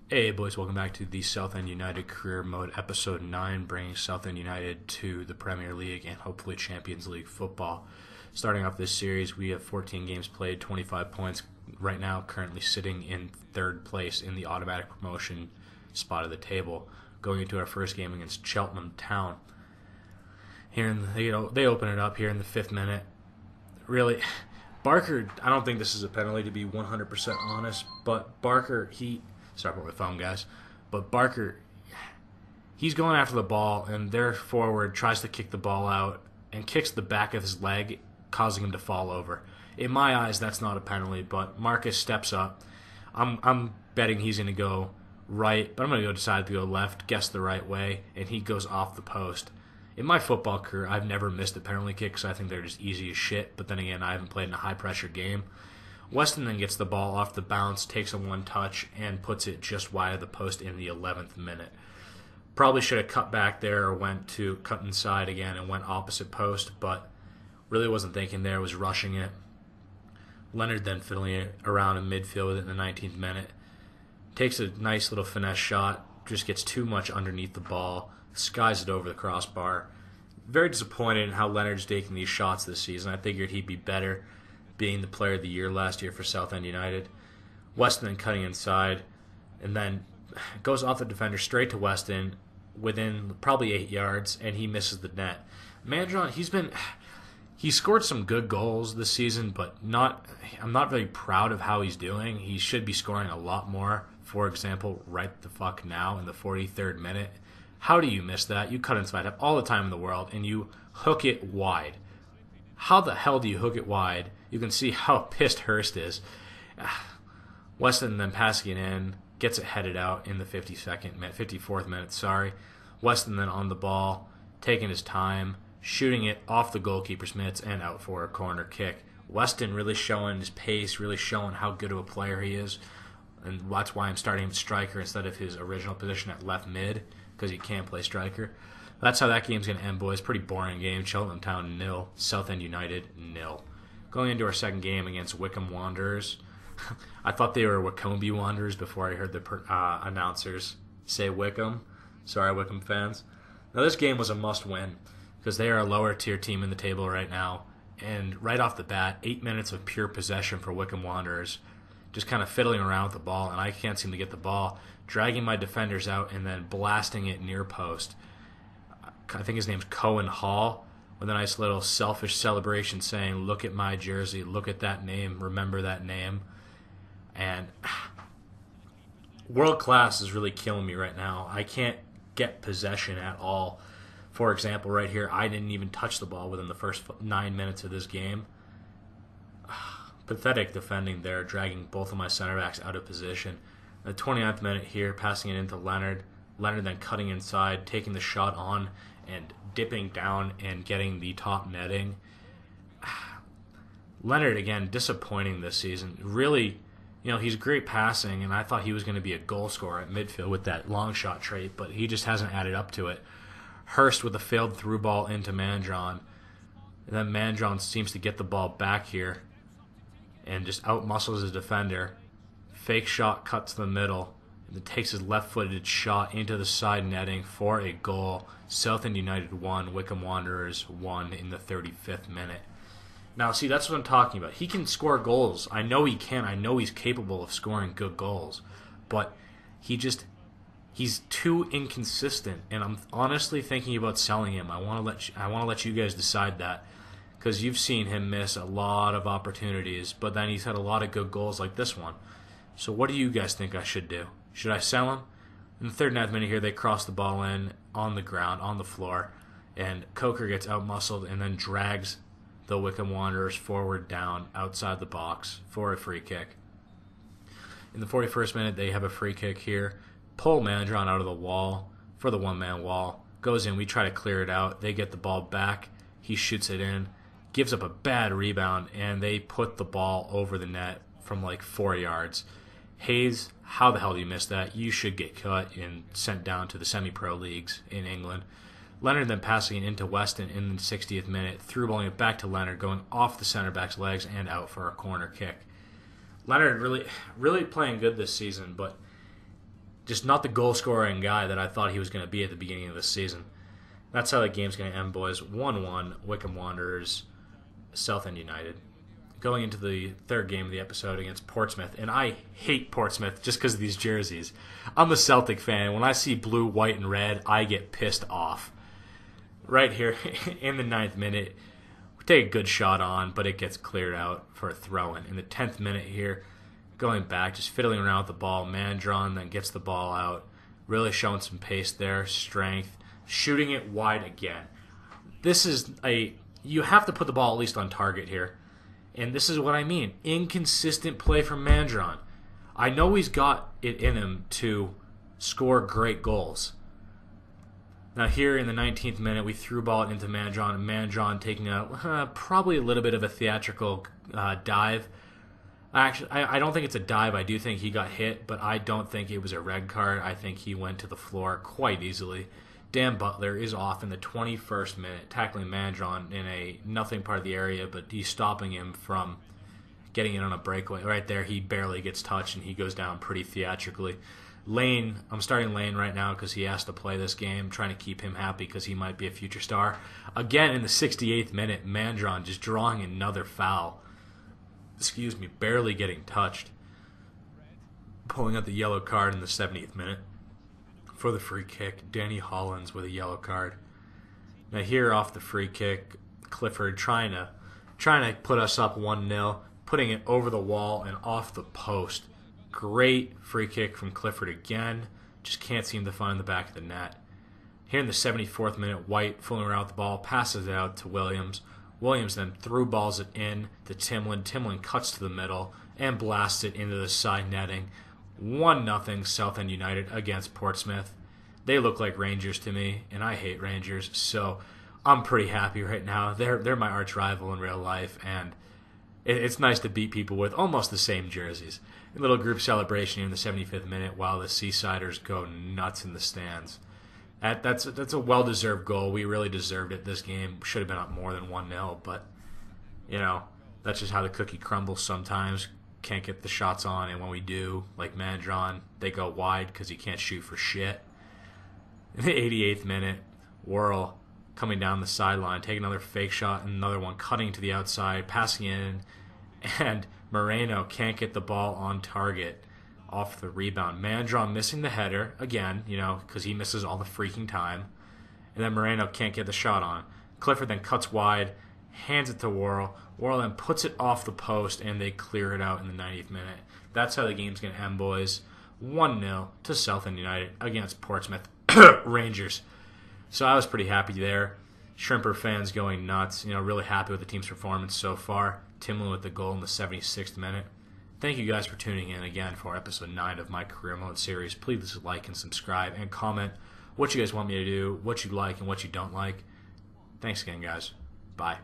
Hey boys, welcome back to the Southend United Career Mode Episode 9, bringing Southend United to the Premier League and hopefully Champions League football. Starting off this series, we have 14 games played, 25 points right now, currently sitting in third place in the automatic promotion spot of the table. Going into our first game against Cheltenham Town. They open it up here in the 5th minute. Really, Barker, I don't think this is a penalty to be 100% honest, but Barker, sorry about my phone, guys. But Barker, he's going after the ball, and their forward tries to kick the ball out and kicks the back of his leg, causing him to fall over. In my eyes, that's not a penalty, but Marcus steps up. I'm betting he's going to go right, but I'm going to decide to go left, guess the right way, and he goes off the post. In my football career, I've never missed a penalty kick because I think they're just easy as shit, but then again, I haven't played in a high-pressure game. Weston then gets the ball off the bounce, takes a one-touch, and puts it just wide of the post in the 11th minute. Probably should have cut back there or went to cut inside again and went opposite post, but really wasn't thinking there, was rushing it. Leonard then fiddling it around in midfield with it in the 19th minute. Takes a nice little finesse shot, just gets too much underneath the ball, skies it over the crossbar. Very disappointed in how Leonard's taking these shots this season. I figured he'd be better, being the player of the year last year for Southend United. Weston then cutting inside, and then goes off the defender straight to Weston within probably 8 yards, and he misses the net. Mandron, he's scored some good goals this season, but I'm not very proud of how he's doing. He should be scoring a lot more. For example, right the fuck now in the 43rd minute. How do you miss that? You cut inside, have all the time in the world, and you hook it wide. How the hell do you hook it wide? You can see how pissed Hurst is. Weston then passing it in, gets it headed out in the 54th minute. Weston then on the ball, taking his time, shooting it off the goalkeeper's mitts and out for a corner kick. Weston really showing his pace, really showing how good of a player he is. And that's why I'm starting him striker instead of his original position at left mid, because he can't play striker. That's how that game's going to end, boys. Pretty boring game. Cheltenham Town 0, Southend United 0. Going into our second game against Wycombe Wanderers. I thought they were Wycombe Wanderers before I heard the announcers say Wycombe. Sorry, Wycombe fans. Now, this game was a must-win because they are a lower tier team in the table right now. And right off the bat, 8 minutes of pure possession for Wycombe Wanderers. Just kind of fiddling around with the ball, and I can't seem to get the ball. Dragging my defenders out and then blasting it near post. I think his name's Cohen Hall, with a nice little selfish celebration saying, "Look at my jersey, look at that name, remember that name." And world class is really killing me right now. I can't get possession at all. For example, right here, I didn't even touch the ball within the first 9 minutes of this game. Pathetic defending there, dragging both of my center backs out of position. The 29th minute here, passing it into Leonard. Leonard then cutting inside, taking the shot on, and dipping down and getting the top netting. Leonard, again, disappointing this season. Really, he's great passing, and I thought he was going to be a goal scorer at midfield with that long shot trait, but he just hasn't added up to it. Hurst with a failed through ball into Mandron. And then Mandron seems to get the ball back here and just outmuscles his defender. Fake shot cut to the middle. And takes his left-footed shot into the side netting for a goal. Southend United 1, Wycombe Wanderers 1 in the 35th minute. Now, see, that's what I'm talking about. He can score goals. I know he can. I know he's capable of scoring good goals. But he's too inconsistent. And I'm honestly thinking about selling him. I want to let you guys decide that, because you've seen him miss a lot of opportunities, but then he's had a lot of good goals like this one. So what do you guys think I should do? Should I sell him? In the 39th minute here, they cross the ball in on the ground, on the floor, and Coker gets outmuscled and then drags the Wycombe Wanderers forward down outside the box for a free kick. In the 41st minute, they have a free kick here. Pull Mandron out of the wall for the one-man wall. Goes in. We try to clear it out. They get the ball back. He shoots it in. Gives up a bad rebound, and they put the ball over the net from like 4 yards. Hayes, how the hell do you miss that? You should get cut and sent down to the semi-pro leagues in England. Leonard then passing it into Weston in the 60th minute, through balling it back to Leonard, going off the center back's legs and out for a corner kick. Leonard really playing good this season, but Just not the goal-scoring guy that I thought he was going to be at the beginning of the season. That's how the game's going to end, boys. 1-1, Wycombe Wanderers, Southend United. Going into the third game of the episode against Portsmouth. And I hate Portsmouth just because of these jerseys. I'm a Celtic fan. When I see blue, white, and red, I get pissed off. Right here in the 9th minute, we take a good shot on, but it gets cleared out for a throw-in. In the 10th minute here, going back, just fiddling around with the ball. Mandron then gets the ball out. Really showing some pace there, strength. Shooting it wide again. This is you have to put the ball at least on target here. And this is what I mean. Inconsistent play from Mandron. I know he's got it in him to score great goals. Now here in the 19th minute, we threw ball into Mandron. And Mandron taking probably a little bit of a theatrical dive. Actually, I don't think it's a dive. I do think he got hit, but I don't think it was a red card. I think he went to the floor quite easily. Dan Butler is off in the 21st minute, tackling Mandron in a nothing part of the area, but he's stopping him from getting in on a breakaway. Right there, he barely gets touched, and he goes down pretty theatrically. Lane, I'm starting Lane right now because he has to play this game, trying to keep him happy because he might be a future star. Again, in the 68th minute, Mandron just drawing another foul. Barely getting touched. Pulling out the yellow card in the 70th minute. For the free kick, Danny Hollins with a yellow card. Now here off the free kick, Clifford trying to put us up 1-0, putting it over the wall and off the post. Great free kick from Clifford again. Just can't seem to find the back of the net. Here in the 74th minute, White fooling around with the ball, passes it out to Williams. Williams then threw balls it in to Timlin. Timlin cuts to the middle and blasts it into the side netting. 1-0 Southend United against Portsmouth. They look like Rangers to me, and I hate Rangers, so I'm pretty happy right now. They're my arch rival in real life, and it's nice to beat people with almost the same jerseys. A little group celebration here in the 75th minute while the Seasiders go nuts in the stands. That's a well-deserved goal. We really deserved it this game. Should have been up more than 1-0, but, that's just how the cookie crumbles sometimes. Can't get the shots on, and when we do, like Mandron, they go wide because he can't shoot for shit. In the 88th minute, Worrell coming down the sideline, taking another fake shot, and another one cutting to the outside, passing in, and Moreno can't get the ball on target off the rebound. Mandron missing the header, again, because he misses all the freaking time, and then Moreno can't get the shot on. Clifford then cuts wide, hands it to Worrell. Worrell then puts it off the post, and they clear it out in the 90th minute. That's how the game's going to end, boys. 1-0 to Southend United against Portsmouth Rangers. So I was pretty happy there. Shrimper fans going nuts. Really happy with the team's performance so far. Timlin with the goal in the 76th minute. Thank you guys for tuning in again for episode 9 of my Career Mode series. Please like and subscribe and comment what you guys want me to do, what you like and what you don't like. Thanks again, guys. Bye.